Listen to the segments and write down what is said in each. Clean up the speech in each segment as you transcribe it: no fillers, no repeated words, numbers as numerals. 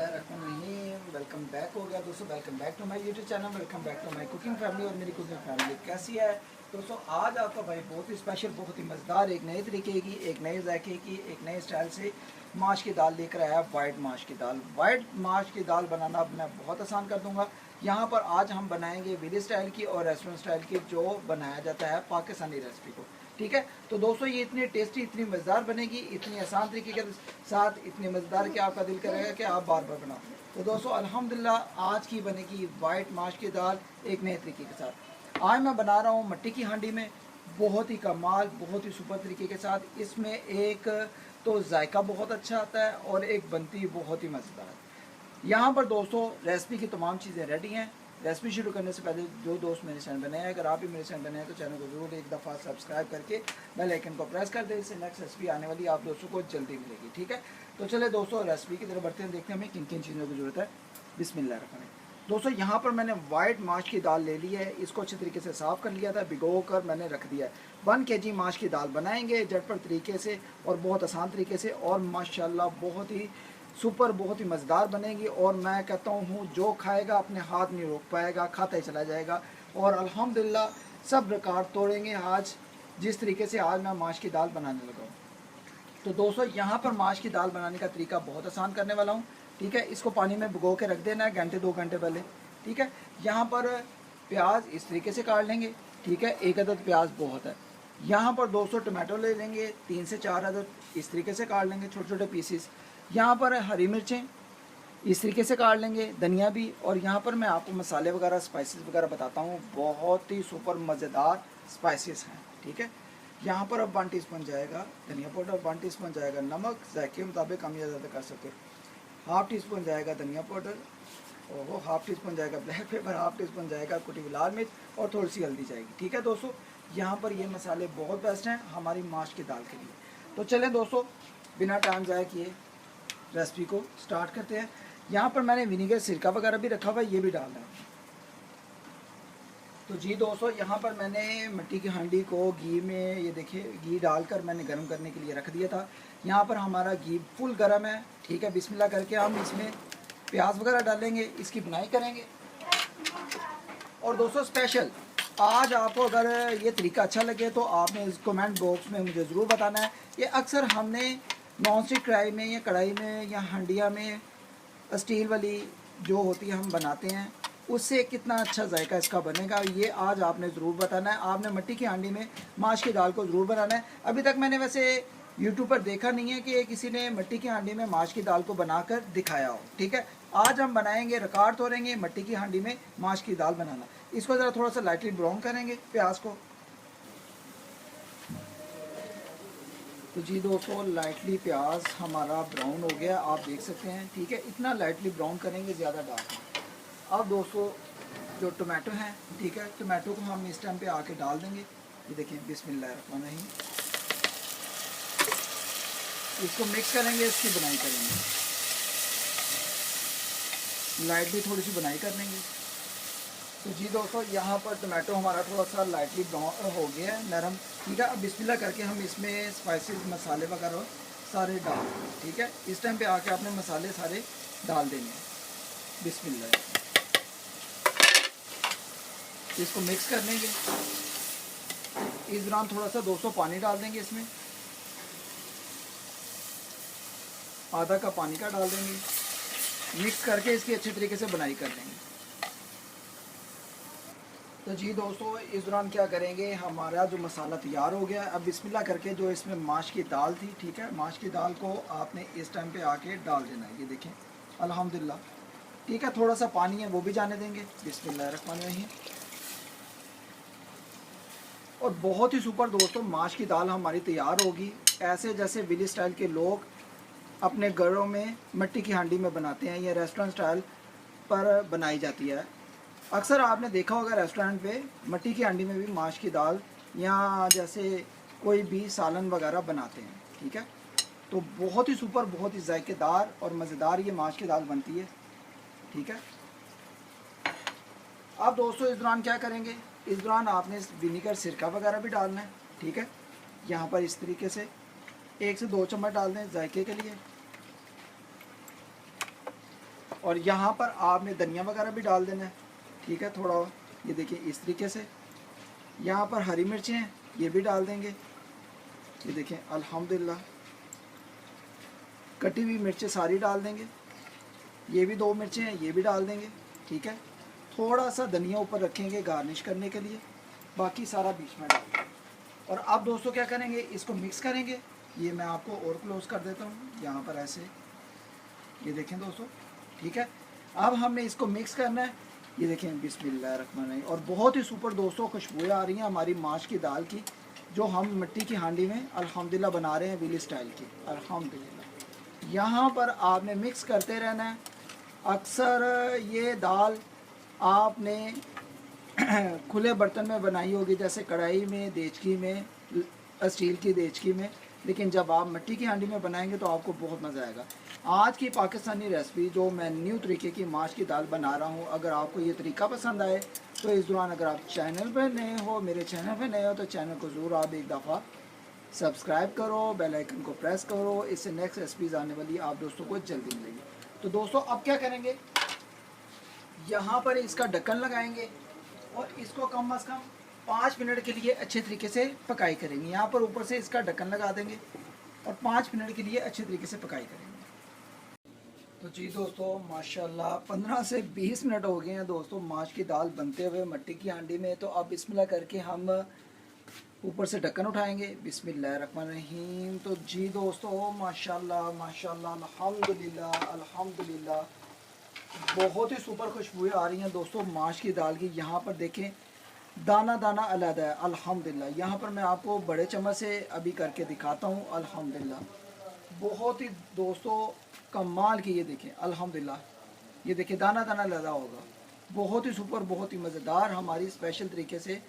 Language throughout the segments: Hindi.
बिस्मिल्लाहिर्रहमानिर्रहीम। वेलकम बैक हो गया दोस्तों, welcome back to my YouTube channel, welcome back to my cooking family. और मेरी कुकिंग फैमिली कैसी है दोस्तों? आज आपका भाई बहुत ही स्पेशल, बहुत ही मज़ेदार, एक नए तरीके की, एक नए जायके की, एक नए स्टाइल से माश की दाल लेकर आया। वाइट माश की दाल। वाइट माश की दाल बनाना मैं बहुत आसान कर दूंगा। यहाँ पर आज हम बनाएंगे विलेज स्टाइल की और रेस्टोरेंट स्टाइल की, जो बनाया जाता है पाकिस्तानी रेसिपी को। ठीक है, तो दोस्तों ये इतनी टेस्टी, इतनी मज़ेदार बनेगी, इतनी आसान तरीके के साथ, इतनी मज़ेदार कि आपका दिल करेगा कि आप बार बार बनाओ। तो दोस्तों अल्हम्दुलिल्लाह आज की बनेगी वाइट माश की दाल एक नए तरीके के साथ। आज मैं बना रहा हूँ मट्टी की हांडी में, बहुत ही कमाल, बहुत ही सुपर तरीके के साथ। इसमें एक तो जायका बहुत अच्छा आता है और एक बनती बहुत ही मज़ेदार। यहाँ पर दोस्तों रेसिपी की तमाम चीज़ें रेडी हैं। रेसिपी शुरू करने से पहले जो दोस्त मेरे चैनल बने हैं, अगर आप भी मेरे चैनल बने हैं तो चैनल को जरूर एक दफ़ा सब्सक्राइब करके बेल आइकन को प्रेस कर दें। इससे नेक्स्ट रेसिपी आने वाली आप दोस्तों को जल्दी मिलेगी। ठीक है, तो चले दोस्तों रेसिपी की तरफ बढ़ते हैं, देखते हैं हमें किन किन चीज़ों की ज़रूरत है। बिस्मिल्लाहिर्रहमानिर्रहीम। दोस्तों यहाँ पर मैंने वाइट माश की दाल ले ली है, इसको अच्छे तरीके से साफ़ कर लिया था, भिगो कर मैंने रख दिया है। 1 kg माश की दाल बनाएंगे झटपट तरीके से और बहुत आसान तरीके से, और माशाल्लाह बहुत ही सुपर, बहुत ही मज़ेदार बनेगी। और मैं कहता हूँ जो खाएगा अपने हाथ नहीं रोक पाएगा, खाता ही चला जाएगा। और अल्हम्दुलिल्लाह सब रिकॉर्ड तोड़ेंगे आज, जिस तरीके से आज मैं माश की दाल बनाने लगा हूँ। तो दोस्तों यहाँ पर माश की दाल बनाने का तरीका बहुत आसान करने वाला हूँ। ठीक है, इसको पानी में भिगो के रख देना है घंटे 2 घंटे पहले। ठीक है, यहाँ पर प्याज इस तरीके से काट लेंगे। ठीक है, 1 अदद प्याज बहुत है। यहाँ पर दोस्तों टमाटो ले लेंगे, 3 से 4 अदद इस तरीके से काट लेंगे, छोटे छोटे पीसीस। यहाँ पर हरी मिर्चें इस तरीके से काट लेंगे, धनिया भी। और यहाँ पर मैं आपको मसाले वगैरह, स्पाइसेस वगैरह बताता हूँ, बहुत ही सुपर मज़ेदार स्पाइसेस हैं। ठीक है, यहाँ पर अब 1 टीस्पून जाएगा धनिया पाउडर, 1 टीस्पून जाएगा नमक, जायके के मुताबिक कम या ज़्यादा कर सकते हो। 1/2 टीस्पून जाएगा धनिया पाउडर, और वो 1/2 टीस्पून जाएगा ब्लैक पेपर, 1/2 टीस्पून जाएगा कुटी हुई लाल मिर्च, और थोड़ी सी हल्दी जाएगी। ठीक है दोस्तों, यहाँ पर ये मसाले बहुत बेस्ट हैं हमारी माश की दाल के लिए। तो चलें दोस्तों बिना टाइम ज़ाया किए रेसिपी को स्टार्ट करते हैं। यहाँ पर मैंने विनीगर, सिरका वगैरह भी रखा हुआ है, ये भी डालना है। तो जी दोस्तों यहाँ पर मैंने मिट्टी की हांडी को घी में, ये देखिए घी डालकर मैंने गर्म करने के लिए रख दिया था। यहाँ पर हमारा घी फुल गर्म है। ठीक है, बिस्मिल्लाह करके हम इसमें प्याज वगैरह डालेंगे, इसकी बुनाई करेंगे। और दोस्तों स्पेशल आज आपको अगर ये तरीका अच्छा लगे तो आपने इस कमेंट बॉक्स में मुझे ज़रूर बताना है। ये अक्सर हमने नॉन स्टिक कढ़ाई में या कढ़ाई में या हंडिया में, स्टील वाली जो होती है, हम बनाते हैं, उससे कितना अच्छा जायका इसका बनेगा, ये आज आपने ज़रूर बताना है। आपने मिट्टी की हांडी में माश की दाल को ज़रूर बनाना है। अभी तक मैंने वैसे यूट्यूब पर देखा नहीं है कि किसी ने मिट्टी की हांडी में माश की दाल को बनाकर दिखाया हो। ठीक है, आज हम बनाएंगे, रिकॉर्ड तोड़ेंगे मिट्टी की हांडी में माश की दाल बनाना। इसको ज़रा थोड़ा सा लाइटली ब्राउन करेंगे प्याज को। तो जी दोस्तों लाइटली प्याज हमारा ब्राउन हो गया, आप देख सकते हैं। ठीक है, इतना लाइटली ब्राउन करेंगे, ज़्यादा डार्क नहीं। अब दोस्तों जो टमाटो हैं, ठीक है, टमाटो को हम इस टाइम पे आके डाल देंगे। ये देखिए बिस्मिल्लाहिर्रहमानिर्रहीम, इसको मिक्स करेंगे, इसकी बुनाई करेंगे, लाइटली थोड़ी सी बुनाई कर लेंगे। तो जी दोस्तों यहाँ पर टमाटो हमारा थोड़ा सा लाइटली ब्राउन हो गया है, नरम। ठीक है, अब बिस्मिल्लाह करके हम इसमें स्पाइसेस, मसाले वगैरह सारे डाल देंगे। ठीक है, इस टाइम पे आके आपने मसाले सारे डाल देने हैं। बिस्मिल्लाह, इसको मिक्स कर लेंगे। इस दौरान थोड़ा सा दोस्तों पानी डाल देंगे, इसमें आधा कप पानी का डाल देंगे। मिक्स करके इसकी अच्छे तरीके से बुनाई कर लेंगे। तो जी दोस्तों इस दौरान क्या करेंगे, हमारा जो मसाला तैयार हो गया। अब बिस्मिल्लाह करके जो इसमें माश की दाल थी, ठीक है, माश की दाल को आपने इस टाइम पे आके डाल देना है। ये देखें अल्हम्दुलिल्लाह। ठीक है, थोड़ा सा पानी है वो भी जाने देंगे। बिस्मिल्लाहिर्रहमानिर्रहीम। और बहुत ही सुपर दोस्तों माश की दाल हमारी तैयार होगी, ऐसे जैसे विलेज स्टाइल के लोग अपने घरों में मिट्टी की हांडी में बनाते हैं, या रेस्टोरेंट स्टाइल पर बनाई जाती है। अक्सर आपने देखा होगा रेस्टोरेंट पे मिट्टी की हांडी में भी माश की दाल या जैसे कोई भी सालन वगैरह बनाते हैं। ठीक है, तो बहुत ही सुपर, बहुत ही जायकेदार और मज़ेदार ये माश की दाल बनती है। ठीक है, अब दोस्तों इस दौरान क्या करेंगे, इस दौरान आपने विनीगर, सिरका वगैरह भी डालना है। ठीक है, यहाँ पर इस तरीके से 1 से 2 चम्मच डाल दें जायके के लिए। और यहाँ पर आपने धनिया वगैरह भी डाल देना है, ठीक है, थोड़ा। ये देखिए इस तरीके से। यहाँ पर हरी मिर्चें हैं, ये भी डाल देंगे। ये देखें अल्हम्दुलिल्लाह, कटी हुई मिर्चें सारी डाल देंगे। ये भी 2 मिर्चें हैं, ये भी डाल देंगे, ठीक है। थोड़ा सा धनिया ऊपर रखेंगे गार्निश करने के लिए, बाकी सारा बीच में डाल देंगे। और अब दोस्तों क्या करेंगे, इसको मिक्स करेंगे। ये मैं आपको और क्लोज कर देता हूँ यहाँ पर ऐसे, ये देखें दोस्तों, ठीक है। अब हमने इसको मिक्स करना है। ये देखें बिस्मिल्लाहिर्रहमानिर्रहीम। और बहुत ही सुपर दोस्तों खुशबुएं आ रही हैं हमारी माश की दाल की, जो हम मिट्टी की हांडी में अल्हम्दुलिल्लाह बना रहे हैं, विली स्टाइल की, अल्हम्दुलिल्लाह। यहाँ पर आपने मिक्स करते रहना है। अक्सर ये दाल आपने खुले बर्तन में बनाई होगी, जैसे कढ़ाई में, देचकी में, स्टील की देचकी में, लेकिन जब आप मिट्टी की हांडी में बनाएंगे तो आपको बहुत मज़ा आएगा। आज की पाकिस्तानी रेसिपी जो मैं न्यू तरीके की माश की दाल बना रहा हूँ, अगर आपको ये तरीका पसंद आए तो इस दौरान अगर आप चैनल पर नए हो, मेरे चैनल पर नए हो, तो चैनल को ज़रूर आप एक दफ़ा सब्सक्राइब करो, बेल आइकन को प्रेस करो। इससे नेक्स्ट रेसिपीज़ आने वाली आप दोस्तों को जल्दी मिलेगी। तो दोस्तों अब क्या करेंगे, यहाँ पर इसका ढक्कन लगाएंगे और इसको कम अज़ कम 5 मिनट के लिए अच्छे तरीके से पकाई करेंगे। यहाँ पर ऊपर से इसका ढक्कन लगा देंगे और 5 मिनट के लिए अच्छे तरीके से पकाई करेंगे। तो जी दोस्तों माशाल्लाह 15 से 20 मिनट हो गए हैं दोस्तों माश की दाल बनते हुए मिट्टी की हांडी में। तो अब बिस्मिल्लाह करके हम ऊपर से ढक्कन उठाएंगे, बिस्मिल्लाहिर्रहमानिर्रहीम। तो जी दोस्तों माशाल्लाह माशाल्लाह, अल्हम्दुलिल्लाह अल्हम्दुलिल्लाह, बहुत ही सुपर खुशबुएं आ रही हैं दोस्तों माश की दाल की। यहाँ पर देखें दाना दाना अलग है, अल्हम्दुलिल्लाह। यहाँ पर मैं आपको बड़े चम्मच से अभी करके दिखाता हूँ, अल्हम्दुलिल्लाह। बहुत ही दोस्तों कमाल की, ये देखें अल्हम्दुलिल्लाह, ये देखें दाना दाना लगा होगा। बहुत ही सुपर, बहुत ही मज़ेदार हमारी स्पेशल तरीके से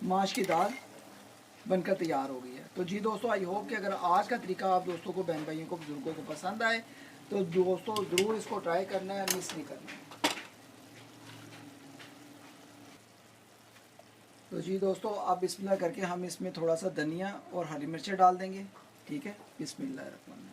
माश की दाल बनकर तैयार हो गई है। तो जी दोस्तों आई होप कि अगर आज का तरीका आप दोस्तों को, बहन भाइयों को, बुजुर्गों को पसंद आए तो दोस्तों ज़रूर इसको ट्राई करना है, मिस नहीं करना है। तो जी दोस्तों अब बिस्मिल्लाह करके हम इसमें थोड़ा सा धनिया और हरी मिर्चें डाल देंगे, ठीक है, बिस्मिल्लाहिर्रहमानिर्रहीम।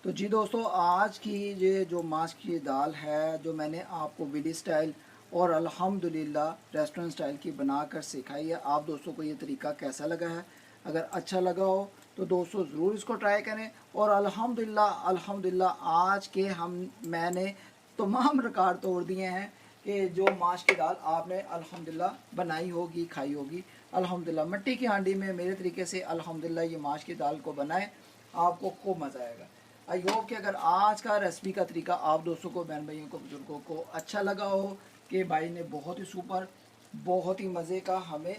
तो जी दोस्तों आज की ये जो माश की दाल है, जो मैंने आपको विली स्टाइल और अल्हम्दुलिल्लाह रेस्टोरेंट स्टाइल की बनाकर सिखाई है, आप दोस्तों को ये तरीका कैसा लगा है? अगर अच्छा लगा हो तो दोस्तों ज़रूर इसको ट्राई करें। और अल्हम्दुलिल्लाह अल्हम्दुलिल्लाह आज के मैंने तमाम रिकॉर्ड तोड़ दिए हैं कि जो माश की दाल आपने अल्हम्दुलिल्लाह बनाई होगी, खाई होगी, अल्हम्दुलिल्लाह मिट्टी की हांडी में मेरे तरीके से अल्हम्दुलिल्लाह ये माश की दाल को बनाए, आपको खूब मज़ा आएगा। आई होप कि अगर आज का रेसिपी का तरीका आप दोस्तों को, बहन भाइयों को, बुजुर्गों को अच्छा लगा हो कि भाई ने बहुत ही सुपर, बहुत ही मज़े का हमें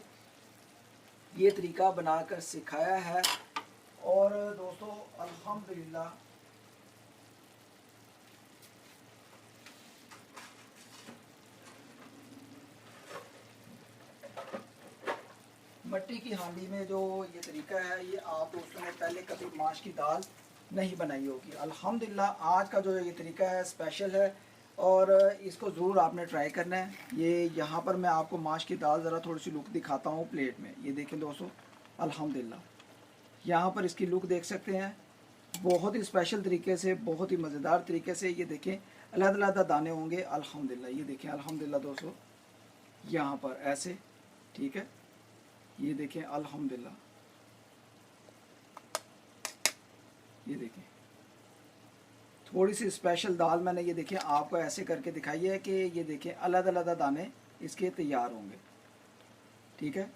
ये तरीका बनाकर सिखाया है। और दोस्तों अल्हम्दुलिल्लाह मिट्टी की हांडी में जो ये तरीका है, ये आप दोस्तों ने पहले कभी माश की दाल नहीं बनाई होगी। अल्हम्दुलिल्लाह आज का जो ये तरीका है स्पेशल है और इसको ज़रूर आपने ट्राई करना है। ये यहाँ पर मैं आपको माश की दाल ज़रा थोड़ी सी लुक दिखाता हूँ प्लेट में। ये देखें दोस्तों अल्हम्दुलिल्लाह, यहाँ पर इसकी लुक देख सकते हैं, बहुत ही स्पेशल तरीके से, बहुत ही मज़ेदार तरीके से। ये देखें अलग-अलग दाने होंगे, अल्हम्दुलिल्लाह। ये देखें अल्हम्दुलिल्लाह दोस्तों, यहाँ पर ऐसे, ठीक है, ये देखें अल्हम्दुलिल्लाह, ये देखें थोड़ी सी स्पेशल दाल मैंने ये देखें आपको ऐसे करके दिखाई है कि ये देखें अलग अलग दाने इसके तैयार होंगे, ठीक है।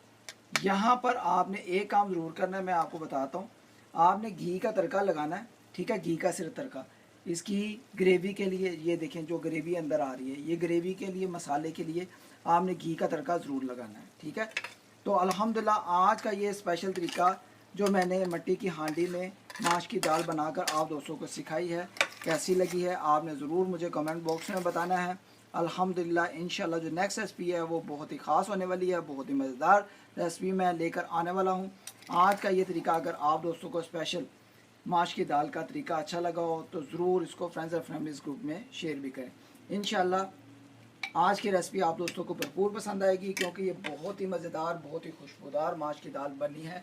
यहाँ पर आपने एक काम ज़रूर करना है, मैं आपको बताता हूँ। आपने घी का तड़का लगाना है, ठीक है, घी का सिर्फ तड़का। इसकी ग्रेवी के लिए ये देखें जो ग्रेवी अंदर आ रही है, ये ग्रेवी के लिए, मसाले के लिए आपने घी का तड़का ज़रूर लगाना है, ठीक है। तो अल्हम्दुलिल्लाह आज का ये स्पेशल तरीका जो मैंने मिट्टी की हांडी में माश की दाल बनाकर आप दोस्तों को सिखाई है, कैसी लगी है आपने ज़रूर मुझे कमेंट बॉक्स में बताना है। अल्हम्दुलिल्लाह इंशाल्लाह जो नेक्स्ट रेसिपी है वो बहुत ही ख़ास होने वाली है, बहुत ही मज़ेदार रेसिपी मैं लेकर आने वाला हूँ। आज का ये तरीका अगर आप दोस्तों को स्पेशल माश की दाल का तरीका अच्छा लगा हो तो ज़रूर इसको फ्रेंड्स और फैमिलीज़ ग्रुप में शेयर भी करें। इंशाल्लाह आज की रेसिपी आप दोस्तों को भरपूर पसंद आएगी, क्योंकि ये बहुत ही मज़ेदार, बहुत ही खुशबूदार माश की दाल बनी है,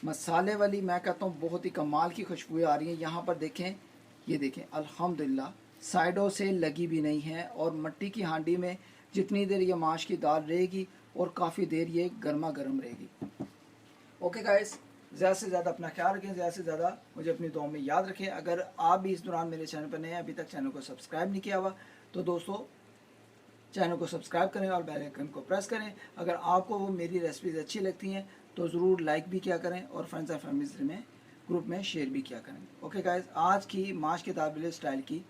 मसाले वाली। मैं कहता हूँ बहुत ही कमाल की खुशबू आ रही है। यहाँ पर देखें ये देखें अल्हम्दुलिल्लाह साइडों से लगी भी नहीं है, और मिट्टी की हांडी में जितनी देर ये माश की दाल रहेगी और काफ़ी देर ये गर्मा गर्म रहेगी। ओके गाइस, ज़्यादा से ज़्यादा अपना ख्याल रखें, ज़्यादा से ज़्यादा मुझे अपनी दुआ में याद रखें। अगर आप भी इस दौरान मेरे चैनल पर नए हैं, अभी तक चैनल को सब्सक्राइब नहीं किया हुआ, तो दोस्तों चैनल को सब्सक्राइब करें और बेल आइकन को प्रेस करें। अगर आपको वो मेरी रेसिपीज़ अच्छी लगती हैं तो ज़रूर लाइक भी किया करें और फ्रेंड्स एंड फैमिलीज में ग्रुप में शेयर भी किया करें। ओके गाइस, आज की माश के दाल स्टाइल की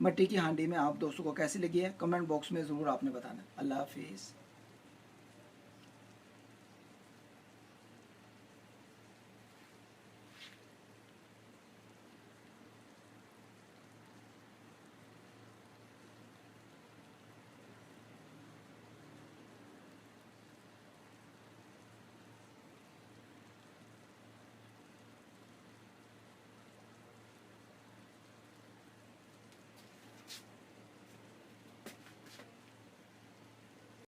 मिट्टी की हांडी में आप दोस्तों को कैसी लगी है, कमेंट बॉक्स में ज़रूर आपने बताना। अल्लाह हाफिज़।